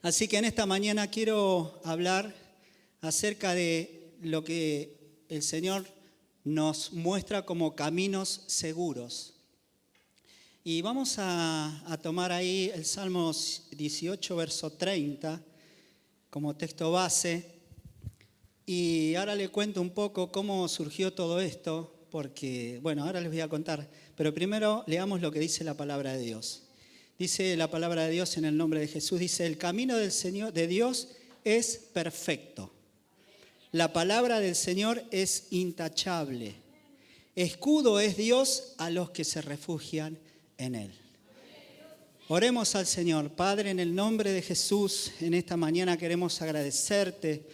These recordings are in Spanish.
Así que en esta mañana quiero hablar acerca de lo que el Señor nos muestra como caminos seguros. Y vamos a tomar ahí el Salmo 18, verso 30, como texto base. Y ahora le cuento un poco cómo surgió todo esto, porque, bueno, ahora les voy a contar. Pero primero leamos lo que dice la palabra de Dios. Dice la palabra de Dios en el nombre de Jesús, dice, el camino del Señor, de Dios es perfecto. La palabra del Señor es intachable. Escudo es Dios a los que se refugian en Él. Oremos al Señor. Padre, en el nombre de Jesús, en esta mañana queremos agradecerte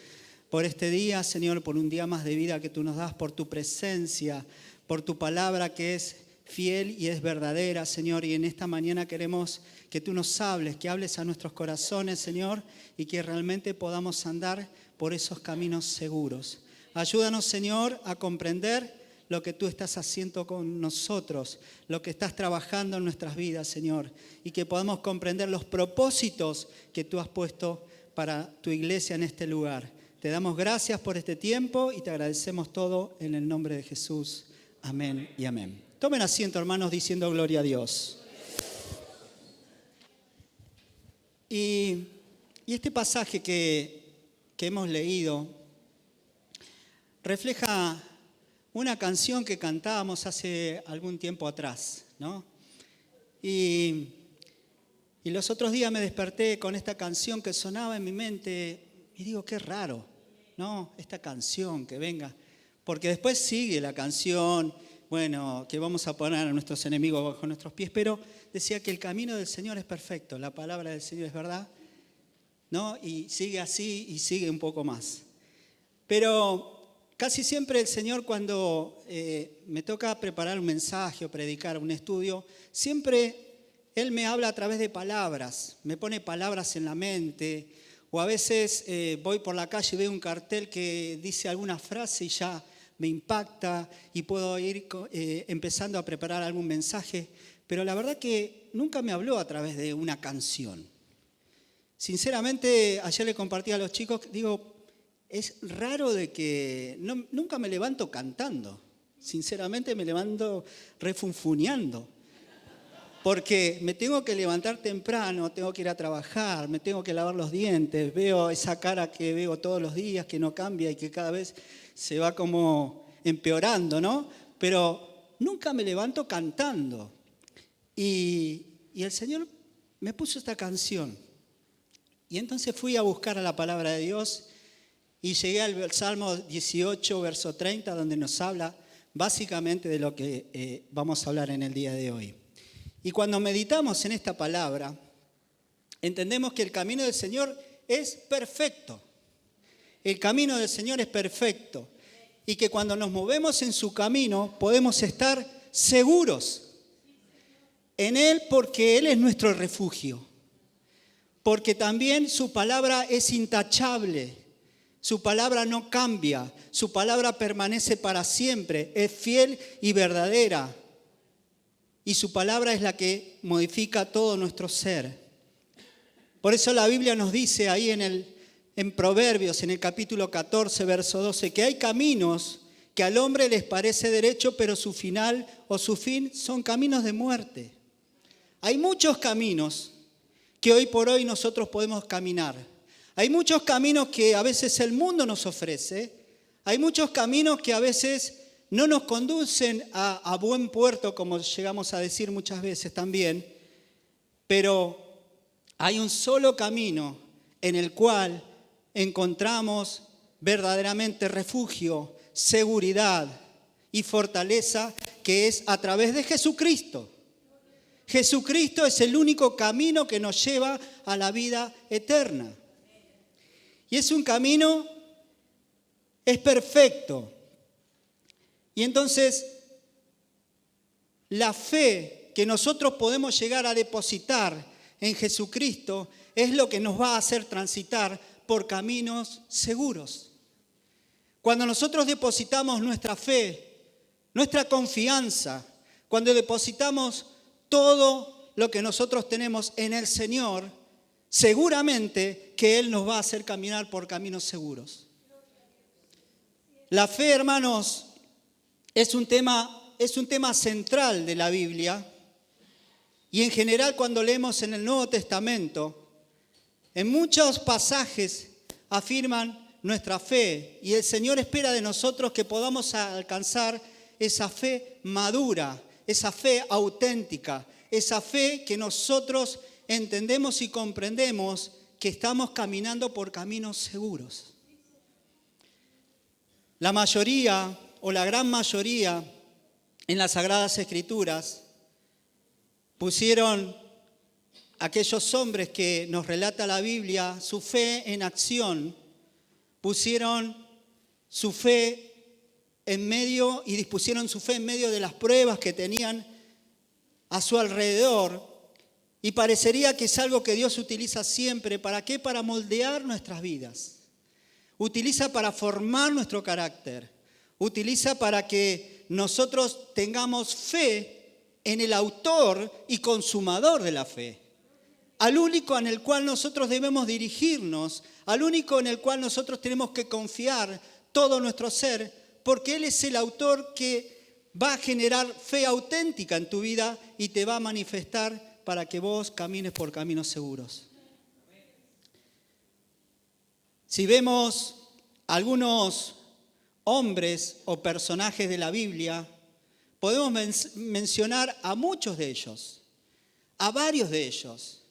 por este día, Señor, por un día más de vida que tú nos das, por tu presencia, por tu palabra que es fiel y es verdadera, Señor. Y en esta mañana queremos que tú nos hables, que hables a nuestros corazones, Señor, y que realmente podamos andar por esos caminos seguros. Ayúdanos, Señor, a comprender lo que tú estás haciendo con nosotros, lo que estás trabajando en nuestras vidas, Señor, y que podamos comprender los propósitos que tú has puesto para tu iglesia en este lugar. Te damos gracias por este tiempo y te agradecemos todo en el nombre de Jesús. Amén y amén. Tomen asiento, hermanos, diciendo gloria a Dios. Y este pasaje que hemos leído refleja una canción que cantábamos hace algún tiempo atrás, ¿no? Y los otros días me desperté con esta canción que sonaba en mi mente y digo, qué raro, ¿no? Esta canción que venga, porque después sigue la canción, bueno, que vamos a poner a nuestros enemigos bajo nuestros pies, pero decía que el camino del Señor es perfecto, la palabra del Señor es verdad, ¿no? Y sigue así y sigue un poco más. Pero casi siempre el Señor, cuando me toca preparar un mensaje o predicar un estudio, siempre Él me habla a través de palabras, me pone palabras en la mente, o a veces voy por la calle y veo un cartel que dice alguna frase y ya me impacta y puedo ir empezando a preparar algún mensaje, pero la verdad que nunca me habló a través de una canción. Sinceramente, ayer le compartí a los chicos, digo, es raro de que nunca me levanto cantando, sinceramente me levanto refunfuñando, porque me tengo que levantar temprano, tengo que ir a trabajar, me tengo que lavar los dientes, veo esa cara que veo todos los días que no cambia y que cada vez se va como empeorando, ¿no? Pero nunca me levanto cantando. Y el Señor me puso esta canción. Y entonces fui a buscar a la palabra de Dios y llegué al Salmo 18, verso 30, donde nos habla básicamente de lo que vamos a hablar en el día de hoy. Y cuando meditamos en esta palabra, entendemos que el camino del Señor es perfecto. El camino del Señor es perfecto. Y que cuando nos movemos en su camino podemos estar seguros en Él porque Él es nuestro refugio. Porque también su palabra es intachable. Su palabra no cambia. Su palabra permanece para siempre. Es fiel y verdadera. Y su palabra es la que modifica todo nuestro ser. Por eso la Biblia nos dice ahí en Proverbios, en el capítulo 14, verso 12, que hay caminos que al hombre les parece derecho, pero su final o su fin son caminos de muerte. Hay muchos caminos que hoy por hoy nosotros podemos caminar. Hay muchos caminos que a veces el mundo nos ofrece. Hay muchos caminos que a veces no nos conducen a buen puerto, como llegamos a decir muchas veces también. Pero hay un solo camino en el cual encontramos verdaderamente refugio, seguridad y fortaleza, que es a través de Jesucristo. Jesucristo es el único camino que nos lleva a la vida eterna. Y es un camino, es perfecto. Y entonces, la fe que nosotros podemos llegar a depositar en Jesucristo es lo que nos va a hacer transitar por caminos seguros. Cuando nosotros depositamos nuestra fe, nuestra confianza, cuando depositamos todo lo que nosotros tenemos en el Señor, seguramente que Él nos va a hacer caminar por caminos seguros. La fe, hermanos, es un tema central de la Biblia, y en general cuando leemos en el Nuevo Testamento, en muchos pasajes afirman nuestra fe, y el Señor espera de nosotros que podamos alcanzar esa fe madura, esa fe auténtica, esa fe que nosotros entendemos y comprendemos que estamos caminando por caminos seguros. La mayoría o la gran mayoría en las Sagradas Escrituras pusieron aquellos hombres que nos relata la Biblia su fe en acción, pusieron su fe en medio y dispusieron su fe en medio de las pruebas que tenían a su alrededor, y parecería que es algo que Dios utiliza siempre. ¿Para qué? Para moldear nuestras vidas. Utiliza para formar nuestro carácter. Utiliza para que nosotros tengamos fe en el autor y consumador de la fe. Al único en el cual nosotros debemos dirigirnos, al único en el cual nosotros tenemos que confiar todo nuestro ser, porque Él es el autor que va a generar fe auténtica en tu vida y te va a manifestar para que vos camines por caminos seguros. Si vemos algunos hombres o personajes de la Biblia, podemos mencionar a muchos de ellos, a varios de ellos.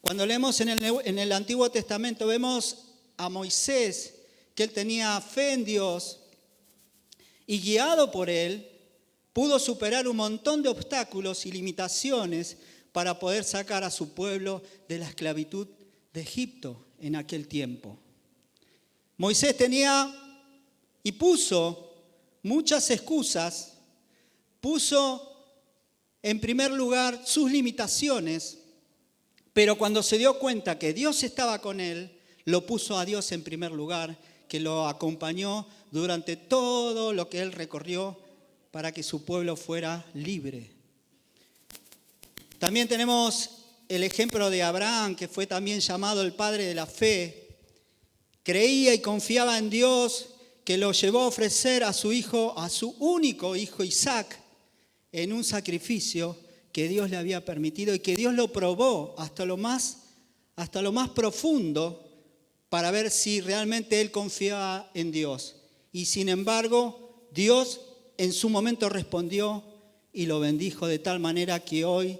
Cuando leemos en el Antiguo Testamento vemos a Moisés, que él tenía fe en Dios y guiado por Él, pudo superar un montón de obstáculos y limitaciones para poder sacar a su pueblo de la esclavitud de Egipto en aquel tiempo. Moisés tenía y puso muchas excusas, puso en primer lugar sus limitaciones, pero cuando se dio cuenta que Dios estaba con él, lo puso a Dios en primer lugar, que lo acompañó durante todo lo que él recorrió para que su pueblo fuera libre. También tenemos el ejemplo de Abraham, que fue también llamado el padre de la fe. Creía y confiaba en Dios, que lo llevó a ofrecer a su hijo, a su único hijo Isaac, en un sacrificio que Dios le había permitido y que Dios lo probó hasta lo más profundo para ver si realmente él confiaba en Dios. Y sin embargo, Dios en su momento respondió y lo bendijo de tal manera que hoy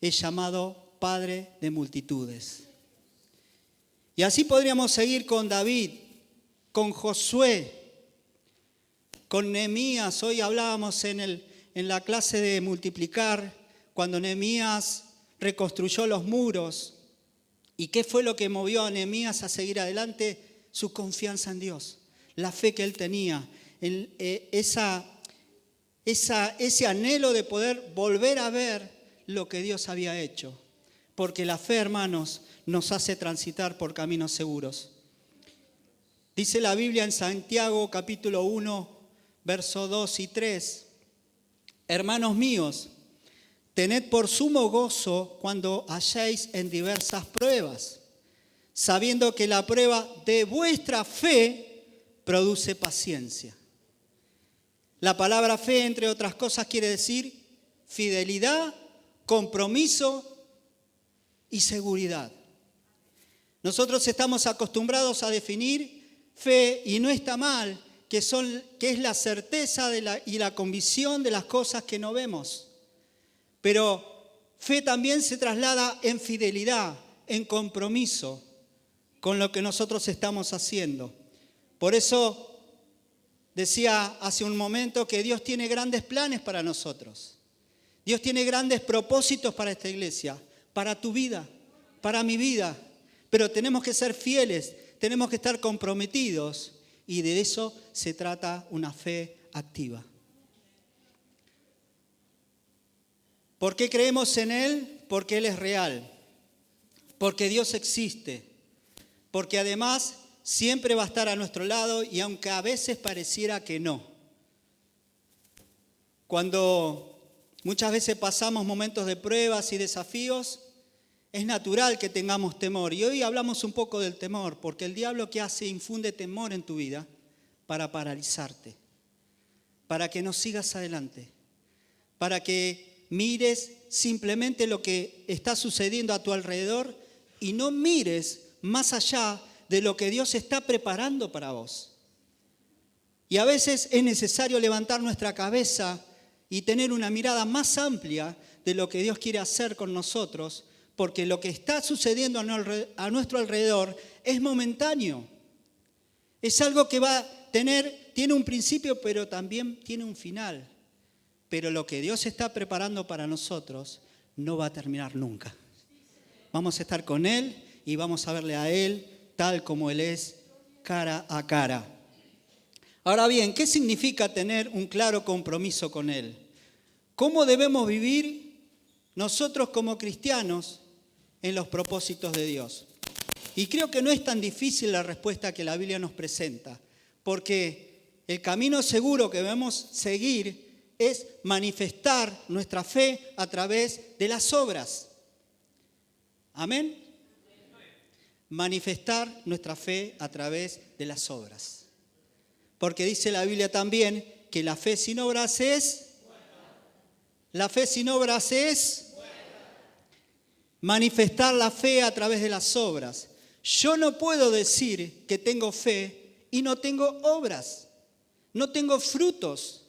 es llamado Padre de multitudes. Y así podríamos seguir con David, con Josué, con Nehemías. Hoy hablábamos en la clase de multiplicar, cuando Nehemías reconstruyó los muros. ¿Y qué fue lo que movió a Nehemías a seguir adelante? Su confianza en Dios, la fe que él tenía, ese anhelo de poder volver a ver lo que Dios había hecho. Porque la fe, hermanos, nos hace transitar por caminos seguros. Dice la Biblia en Santiago capítulo 1, versos 2 y 3. Hermanos míos, tened por sumo gozo cuando halléis en diversas pruebas, sabiendo que la prueba de vuestra fe produce paciencia. La palabra fe, entre otras cosas, quiere decir fidelidad, compromiso y seguridad. Nosotros estamos acostumbrados a definir fe, y no está mal, que es la certeza y la convicción de las cosas que no vemos. Pero fe también se traslada en fidelidad, en compromiso con lo que nosotros estamos haciendo. Por eso decía hace un momento que Dios tiene grandes planes para nosotros. Dios tiene grandes propósitos para esta iglesia, para tu vida, para mi vida. Pero tenemos que ser fieles, tenemos que estar comprometidos, y de eso se trata una fe activa. ¿Por qué creemos en Él? Porque Él es real, porque Dios existe, porque además siempre va a estar a nuestro lado, y aunque a veces pareciera que no. Cuando muchas veces pasamos momentos de pruebas y desafíos, Es natural que tengamos temor. Y hoy hablamos un poco del temor, porque el diablo ¿qué hace? Infunde temor en tu vida para paralizarte, para que no sigas adelante, para que mires simplemente lo que está sucediendo a tu alrededor y no mires más allá de lo que Dios está preparando para vos. Y a veces es necesario levantar nuestra cabeza y tener una mirada más amplia de lo que Dios quiere hacer con nosotros, porque lo que está sucediendo a nuestro alrededor es momentáneo. Es algo que tiene un principio, pero también tiene un final. Pero lo que Dios está preparando para nosotros no va a terminar nunca. Vamos a estar con Él y vamos a verle a Él tal como Él es, cara a cara. Ahora bien, ¿qué significa tener un claro compromiso con Él? ¿Cómo debemos vivir nosotros como cristianos en los propósitos de Dios? Y creo que no es tan difícil la respuesta que la Biblia nos presenta, porque el camino seguro que debemos seguir es manifestar nuestra fe a través de las obras. ¿Amén? Manifestar nuestra fe a través de las obras. Porque dice la Biblia también que la fe sin obras es... La fe sin obras es... Manifestar la fe a través de las obras. Yo no puedo decir que tengo fe y no tengo obras. No tengo frutos.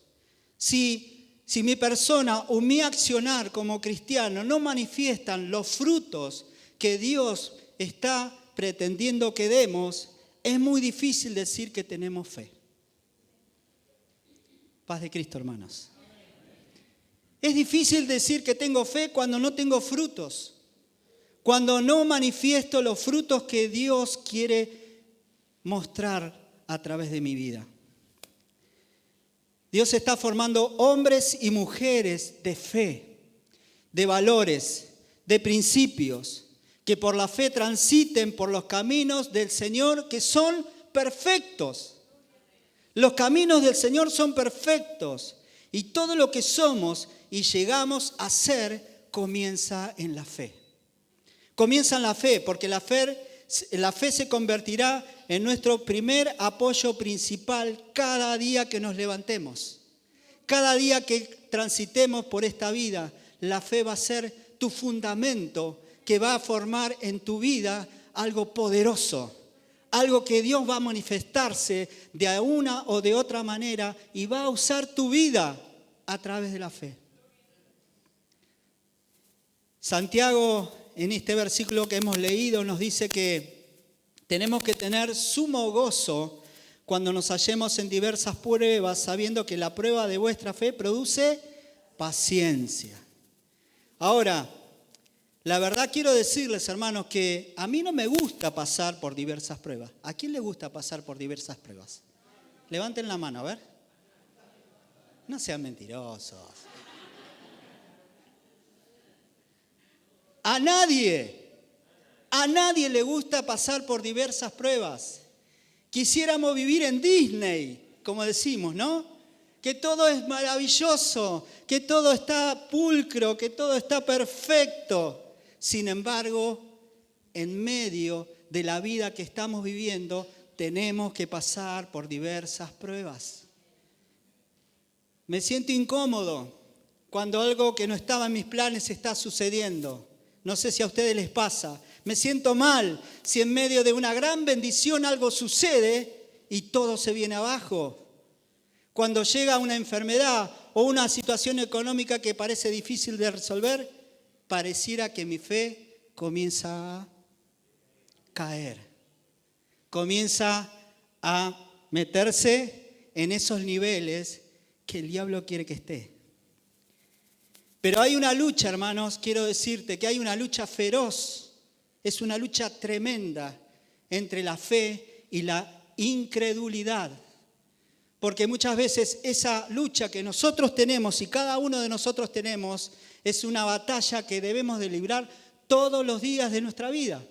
Si mi persona o mi accionar como cristiano no manifiestan los frutos que Dios está pretendiendo que demos, es muy difícil decir que tenemos fe. Paz de Cristo, hermanos. Es difícil decir que tengo fe cuando no tengo frutos, cuando no manifiesto los frutos que Dios quiere mostrar a través de mi vida. Dios está formando hombres y mujeres de fe, de valores, de principios, que por la fe transiten por los caminos del Señor que son perfectos. Los caminos del Señor son perfectos y todo lo que somos y llegamos a ser comienza en la fe. Comienza en la fe, porque la fe se convertirá en nuestro primer apoyo principal cada día que nos levantemos. Cada día que transitemos por esta vida, la fe va a ser tu fundamento que va a formar en tu vida algo poderoso. Algo que Dios va a manifestarse de una o de otra manera y va a usar tu vida a través de la fe. Santiago, en este versículo que hemos leído, nos dice que tenemos que tener sumo gozo cuando nos hallemos en diversas pruebas, sabiendo que la prueba de vuestra fe produce paciencia. Ahora, la verdad quiero decirles, hermanos, que a mí no me gusta pasar por diversas pruebas. ¿A quién le gusta pasar por diversas pruebas? Levanten la mano, a ver. No sean mentirosos. A nadie le gusta pasar por diversas pruebas. Quisiéramos vivir en Disney, como decimos, ¿no? Que todo es maravilloso, que todo está pulcro, que todo está perfecto. Sin embargo, en medio de la vida que estamos viviendo, tenemos que pasar por diversas pruebas. Me siento incómodo cuando algo que no estaba en mis planes está sucediendo. No sé si a ustedes les pasa. Me siento mal si en medio de una gran bendición algo sucede y todo se viene abajo. Cuando llega una enfermedad o una situación económica que parece difícil de resolver, pareciera que mi fe comienza a caer. Comienza a meterse en esos niveles que el diablo quiere que esté. Pero hay una lucha, hermanos, quiero decirte que hay una lucha feroz, es una lucha tremenda entre la fe y la incredulidad. Porque muchas veces esa lucha que nosotros tenemos y cada uno de nosotros tenemos es una batalla que debemos de librar todos los días de nuestra vida.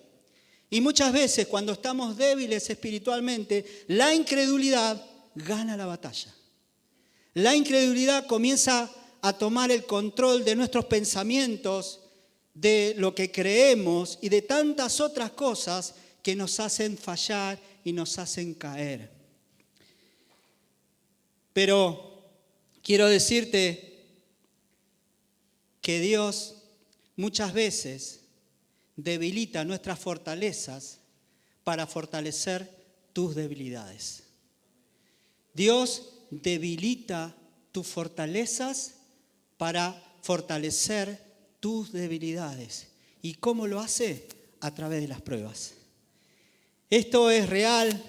Y muchas veces cuando estamos débiles espiritualmente, la incredulidad gana la batalla. La incredulidad comienza a tomar el control de nuestros pensamientos, de lo que creemos y de tantas otras cosas que nos hacen fallar y nos hacen caer. Pero quiero decirte que Dios muchas veces debilita nuestras fortalezas para fortalecer tus debilidades. Dios debilita tus fortalezas para fortalecer tus debilidades. ¿Y cómo lo hace? A través de las pruebas. Esto es real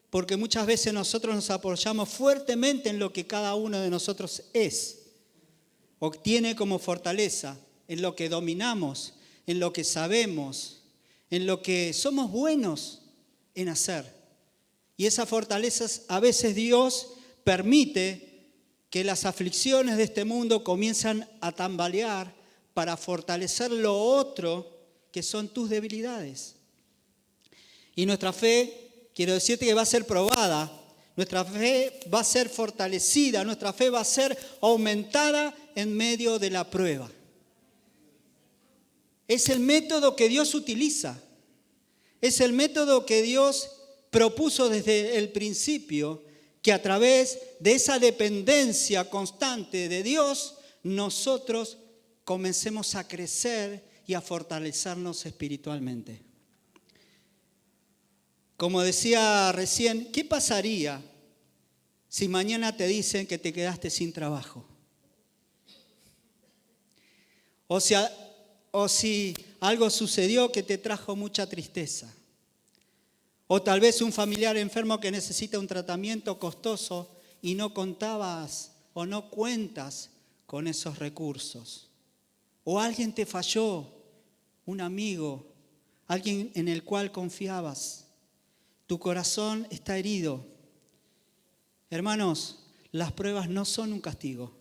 porque muchas veces nosotros nos apoyamos fuertemente en lo que cada uno de nosotros es, o tiene como fortaleza, en lo que dominamos, en lo que sabemos, en lo que somos buenos en hacer. Y esas fortalezas a veces Dios permite que las aflicciones de este mundo comienzan a tambalear para fortalecer lo otro que son tus debilidades. Y nuestra fe, quiero decirte que va a ser probada, nuestra fe va a ser fortalecida, nuestra fe va a ser aumentada en medio de la prueba. Es el método que Dios utiliza, es el método que Dios propuso desde el principio, que a través de esa dependencia constante de Dios, nosotros comencemos a crecer y a fortalecernos espiritualmente. Como decía recién, ¿qué pasaría si mañana te dicen que te quedaste sin trabajo? O si algo sucedió que te trajo mucha tristeza. O tal vez un familiar enfermo que necesita un tratamiento costoso y no contabas o no cuentas con esos recursos. O alguien te falló, un amigo, alguien en el cual confiabas. Tu corazón está herido. Hermanos, las pruebas no son un castigo.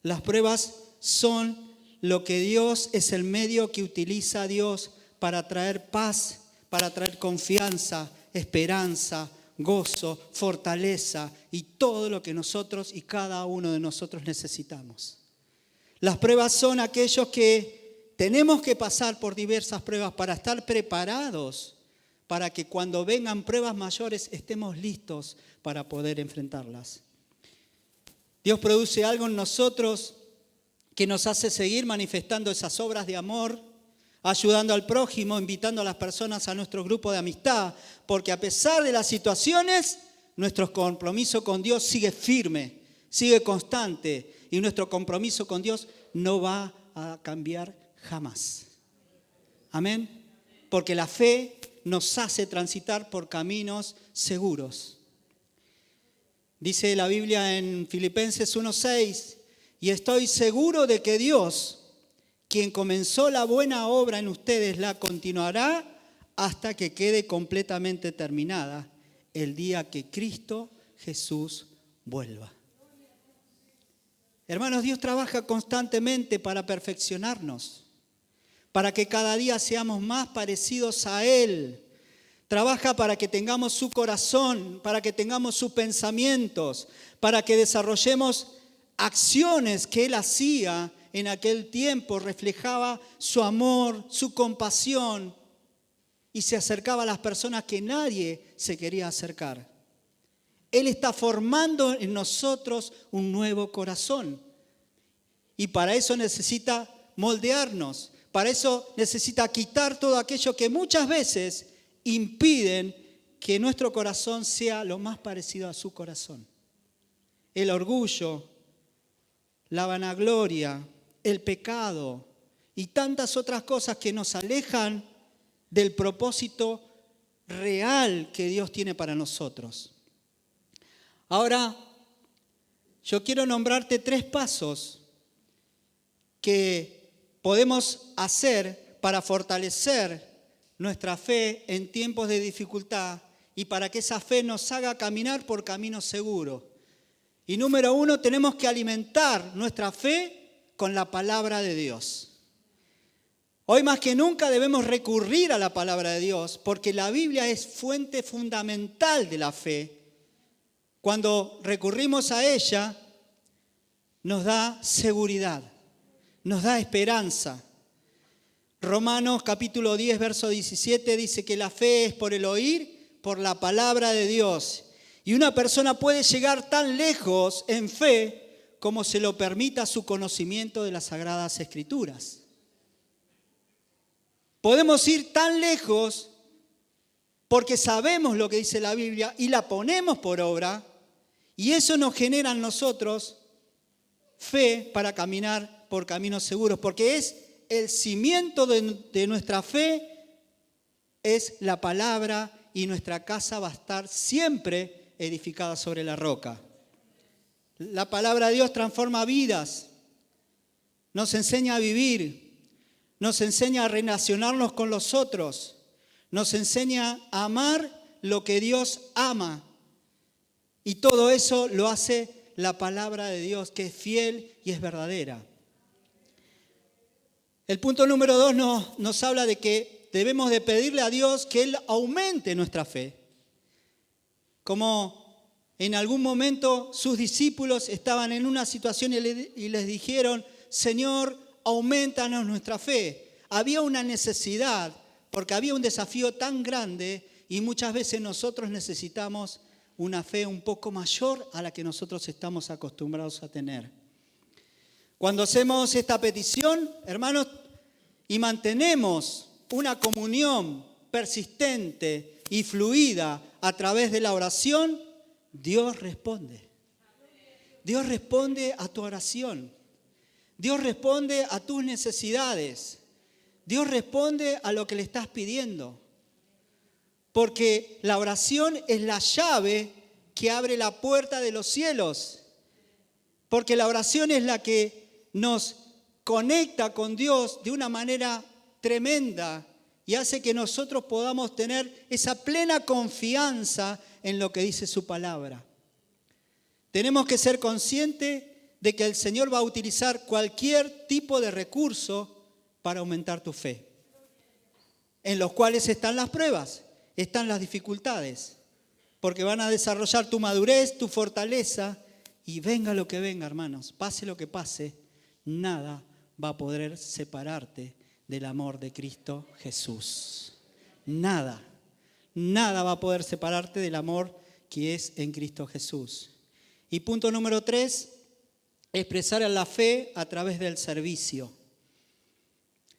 Las pruebas son lo que Dios, es el medio que utiliza Dios para traer paz, para traer confianza, esperanza, gozo, fortaleza y todo lo que nosotros y cada uno de nosotros necesitamos. Las pruebas son aquellos que tenemos que pasar por diversas pruebas para estar preparados, para que cuando vengan pruebas mayores estemos listos para poder enfrentarlas. Dios produce algo en nosotros que nos hace seguir manifestando esas obras de amor, ayudando al prójimo, invitando a las personas a nuestro grupo de amistad, porque a pesar de las situaciones, nuestro compromiso con Dios sigue firme, sigue constante, y nuestro compromiso con Dios no va a cambiar jamás. Amén. Porque la fe nos hace transitar por caminos seguros. Dice la Biblia en Filipenses 1:6, y estoy seguro de que Dios, quien comenzó la buena obra en ustedes, la continuará hasta que quede completamente terminada el día que Cristo Jesús vuelva. Hermanos, Dios trabaja constantemente para perfeccionarnos, para que cada día seamos más parecidos a Él. Trabaja para que tengamos su corazón, para que tengamos sus pensamientos, para que desarrollemos acciones que Él hacía en aquel tiempo, reflejaba su amor, su compasión y se acercaba a las personas que nadie se quería acercar. Él está formando en nosotros un nuevo corazón y para eso necesita moldearnos, para eso necesita quitar todo aquello que muchas veces impiden que nuestro corazón sea lo más parecido a su corazón. El orgullo, la vanagloria, el pecado y tantas otras cosas que nos alejan del propósito real que Dios tiene para nosotros. Ahora, yo quiero nombrarte 3 pasos que podemos hacer para fortalecer nuestra fe en tiempos de dificultad y para que esa fe nos haga caminar por caminos seguros. Y número 1, tenemos que alimentar nuestra fe con la palabra de Dios. Hoy más que nunca debemos recurrir a la palabra de Dios porque la Biblia es fuente fundamental de la fe. Cuando recurrimos a ella, nos da seguridad, nos da esperanza. Romanos capítulo 10, verso 17 dice que la fe es por el oír, por la palabra de Dios. Y una persona puede llegar tan lejos en fe como se lo permita su conocimiento de las Sagradas Escrituras. Podemos ir tan lejos porque sabemos lo que dice la Biblia y la ponemos por obra, y eso nos genera en nosotros fe para caminar por caminos seguros, porque es el cimiento de nuestra fe, es la palabra, y nuestra casa va a estar siempre edificada sobre la roca. La palabra de Dios transforma vidas, nos enseña a vivir, nos enseña a relacionarnos con los otros, nos enseña a amar lo que Dios ama. Y todo eso lo hace la palabra de Dios, que es fiel y es verdadera. El punto número 2 nos habla de que debemos de pedirle a Dios que Él aumente nuestra fe. Como en algún momento sus discípulos estaban en una situación y les dijeron: Señor, aumentanos nuestra fe. Había una necesidad, porque había un desafío tan grande, y muchas veces nosotros necesitamos una fe un poco mayor a la que nosotros estamos acostumbrados a tener. Cuando hacemos esta petición, hermanos, y mantenemos una comunión persistente y fluida a través de la oración, Dios responde. Dios responde a tu oración. Dios responde a tus necesidades. Dios responde a lo que le estás pidiendo. Porque la oración es la llave que abre la puerta de los cielos. Porque la oración es la que nos conecta con Dios de una manera tremenda y hace que nosotros podamos tener esa plena confianza en lo que dice su palabra. Tenemos que ser conscientes de que el Señor va a utilizar cualquier tipo de recurso para aumentar tu fe, en los cuales están las pruebas, están las dificultades, porque van a desarrollar tu madurez, tu fortaleza, y venga lo que venga, hermanos, pase lo que pase, nada va a poder separarte del amor de Cristo Jesús. Nada va a poder separarte del amor que es en Cristo Jesús. Y punto número 3, expresar la fe a través del servicio.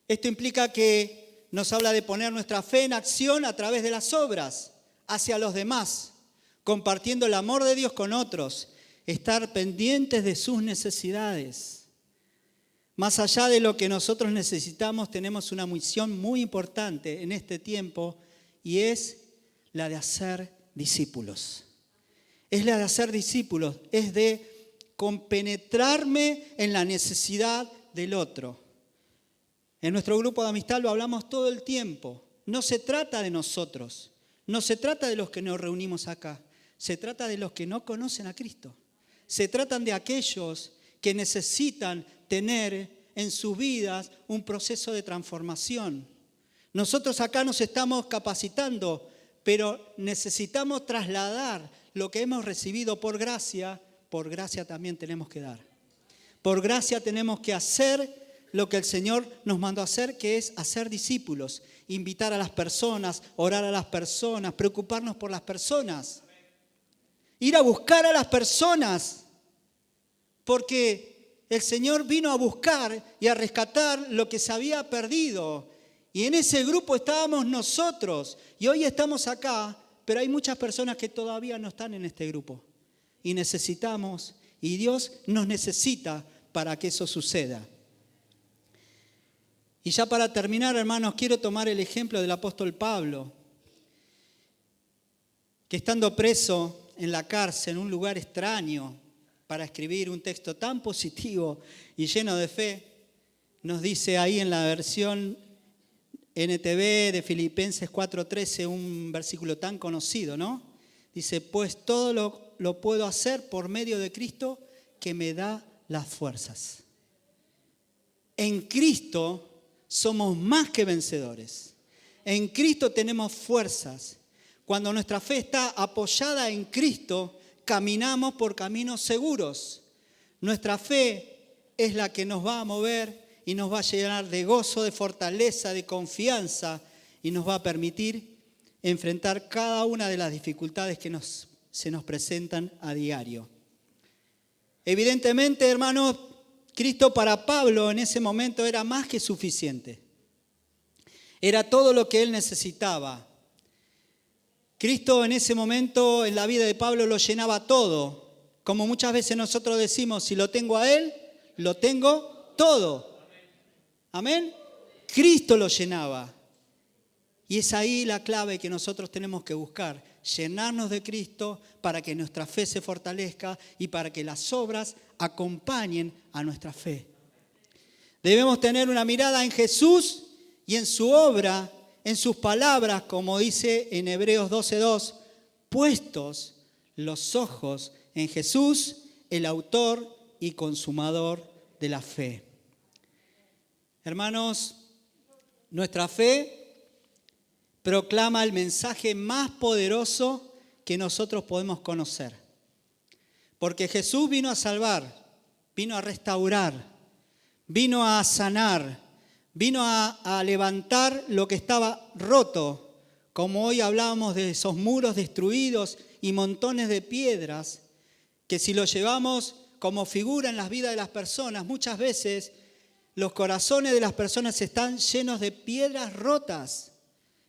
Esto implica que nos habla de poner nuestra fe en acción a través de las obras hacia los demás, compartiendo el amor de Dios con otros, estar pendientes de sus necesidades. Más allá de lo que nosotros necesitamos, tenemos una misión muy importante en este tiempo, y es la de hacer discípulos. Es la de hacer discípulos, es de compenetrarme en la necesidad del otro. En nuestro grupo de amistad lo hablamos todo el tiempo. No se trata de nosotros, no se trata de los que nos reunimos acá, se trata de los que no conocen a Cristo. Se tratan de aquellos que necesitan tener en sus vidas un proceso de transformación. Nosotros acá nos estamos capacitando, pero necesitamos trasladar lo que hemos recibido por gracia también tenemos que dar. Por gracia tenemos que hacer lo que el Señor nos mandó a hacer, que es hacer discípulos, invitar a las personas, orar a las personas, preocuparnos por las personas, ir a buscar a las personas, porque el Señor vino a buscar y a rescatar lo que se había perdido. Y en ese grupo estábamos nosotros. Y hoy estamos acá, pero hay muchas personas que todavía no están en este grupo. Y necesitamos, y Dios nos necesita para que eso suceda. Y ya para terminar, hermanos, quiero tomar el ejemplo del apóstol Pablo, que estando preso en la cárcel, en un lugar extraño, para escribir un texto tan positivo y lleno de fe, nos dice ahí en la versión NTV de Filipenses 4:13, un versículo tan conocido, ¿no? Dice: pues todo lo puedo hacer por medio de Cristo que me da las fuerzas. En Cristo somos más que vencedores. En Cristo tenemos fuerzas. Cuando nuestra fe está apoyada en Cristo, caminamos por caminos seguros. Nuestra fe es la que nos va a mover y nos va a llenar de gozo, de fortaleza, de confianza y nos va a permitir enfrentar cada una de las dificultades que se nos presentan a diario. Evidentemente, hermanos, Cristo para Pablo en ese momento era más que suficiente. Era todo lo que él necesitaba. Cristo en ese momento en la vida de Pablo lo llenaba todo. Como muchas veces nosotros decimos, si lo tengo a él, lo tengo todo. Amén. Cristo lo llenaba. Y es ahí la clave que nosotros tenemos que buscar. Llenarnos de Cristo para que nuestra fe se fortalezca y para que las obras acompañen a nuestra fe. Debemos tener una mirada en Jesús y en su obra, en sus palabras, como dice en Hebreos 12:2, puestos los ojos en Jesús, el autor y consumador de la fe. Hermanos, nuestra fe proclama el mensaje más poderoso que nosotros podemos conocer. Porque Jesús vino a salvar, vino a restaurar, vino a sanar, vino a levantar lo que estaba roto. Como hoy hablábamos de esos muros destruidos y montones de piedras, que si lo llevamos como figura en las vidas de las personas, muchas veces los corazones de las personas están llenos de piedras rotas.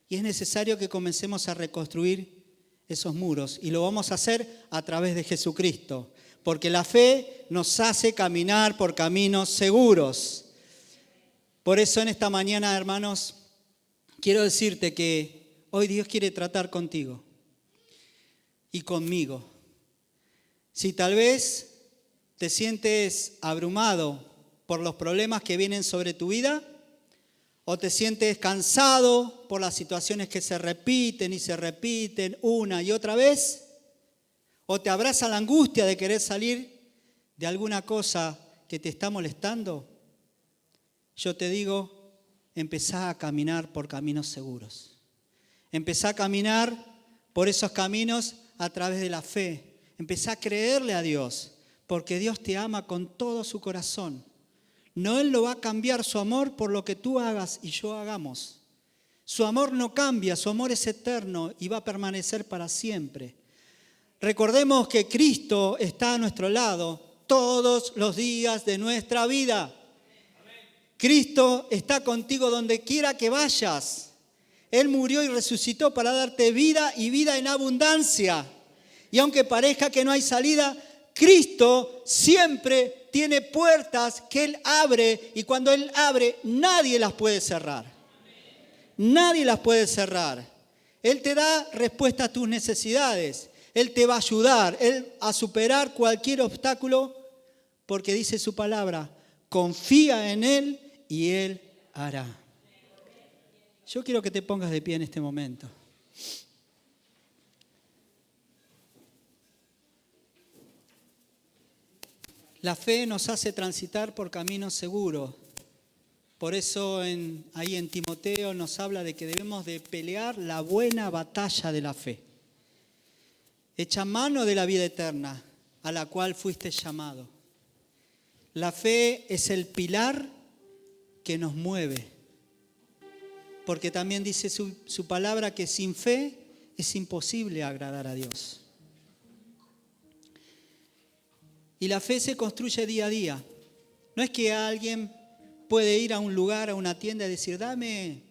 Y es necesario que comencemos a reconstruir esos muros. Y lo vamos a hacer a través de Jesucristo. Porque la fe nos hace caminar por caminos seguros. Por eso en esta mañana, hermanos, quiero decirte que hoy Dios quiere tratar contigo y conmigo. Si tal vez te sientes abrumado por los problemas que vienen sobre tu vida, o te sientes cansado por las situaciones que se repiten y se repiten una y otra vez, o te abraza la angustia de querer salir de alguna cosa que te está molestando, yo te digo, empezá a caminar por caminos seguros. Empezá a caminar por esos caminos a través de la fe. Empezá a creerle a Dios, porque Dios te ama con todo su corazón. No Él lo va a cambiar su amor por lo que tú hagas y yo hagamos. Su amor no cambia, su amor es eterno y va a permanecer para siempre. Recordemos que Cristo está a nuestro lado todos los días de nuestra vida. Cristo está contigo donde quiera que vayas. Él murió y resucitó para darte vida y vida en abundancia. Y aunque parezca que no hay salida, Cristo siempre tiene puertas que Él abre y cuando Él abre nadie las puede cerrar. Nadie las puede cerrar. Él te da respuesta a tus necesidades. Él te va a ayudar a superar cualquier obstáculo porque dice su palabra, confía en Él y Él hará. Yo quiero que te pongas de pie en este momento. La fe nos hace transitar por caminos seguros. Por eso ahí en Timoteo nos habla de que debemos de pelear la buena batalla de la fe. Echa mano de la vida eterna a la cual fuiste llamado. La fe es el pilar que nos mueve. Porque también dice su palabra que sin fe es imposible agradar a Dios. Y la fe se construye día a día. No es que alguien puede ir a un lugar, a una tienda y decir, dame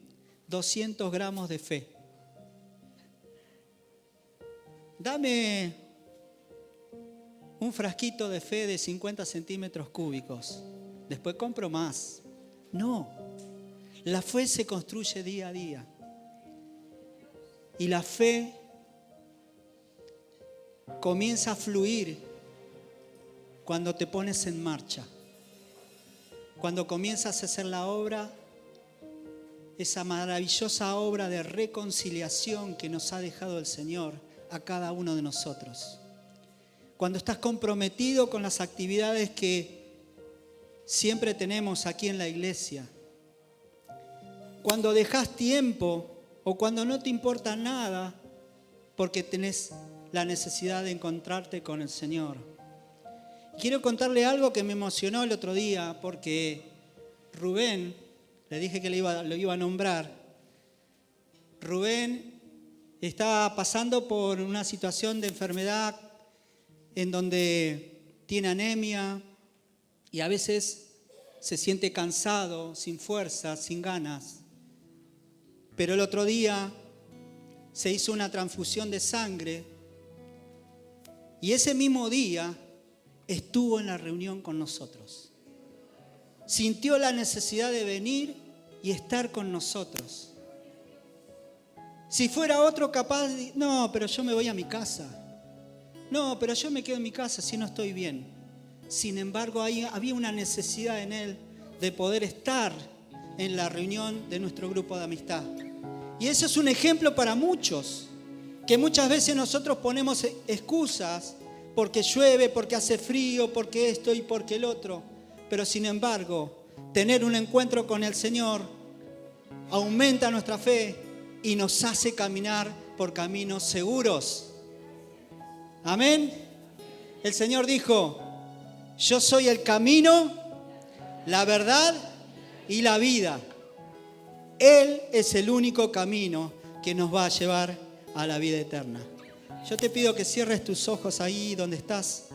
200 gramos de fe. Dame un frasquito de fe de 50 centímetros cúbicos. Después compro más. No. La fe se construye día a día. Y la fe comienza a fluir cuando te pones en marcha, cuando comienzas a hacer la obra, esa maravillosa obra de reconciliación que nos ha dejado el Señor a cada uno de nosotros. Cuando estás comprometido con las actividades que siempre tenemos aquí en la iglesia. Cuando dejas tiempo o cuando no te importa nada porque tenés la necesidad de encontrarte con el Señor. Quiero contarle algo que me emocionó el otro día porque Rubén, le dije que lo iba a nombrar. Rubén está pasando por una situación de enfermedad en donde tiene anemia y a veces se siente cansado, sin fuerza, sin ganas. Pero el otro día se hizo una transfusión de sangre y ese mismo día estuvo en la reunión con nosotros. Sintió la necesidad de venir y estar con nosotros. Si fuera otro capaz de, no, pero yo me voy a mi casa. No, pero yo me quedo en mi casa si no estoy bien. Sin embargo, había una necesidad en él de poder estar en la reunión de nuestro grupo de amistad. Y eso es un ejemplo para muchos, que muchas veces nosotros ponemos excusas porque llueve, porque hace frío, porque esto y porque el otro. Pero sin embargo, tener un encuentro con el Señor aumenta nuestra fe y nos hace caminar por caminos seguros. Amén. El Señor dijo, yo soy el camino, la verdad y la vida. Él es el único camino que nos va a llevar a la vida eterna. Yo te pido que cierres tus ojos ahí donde estás.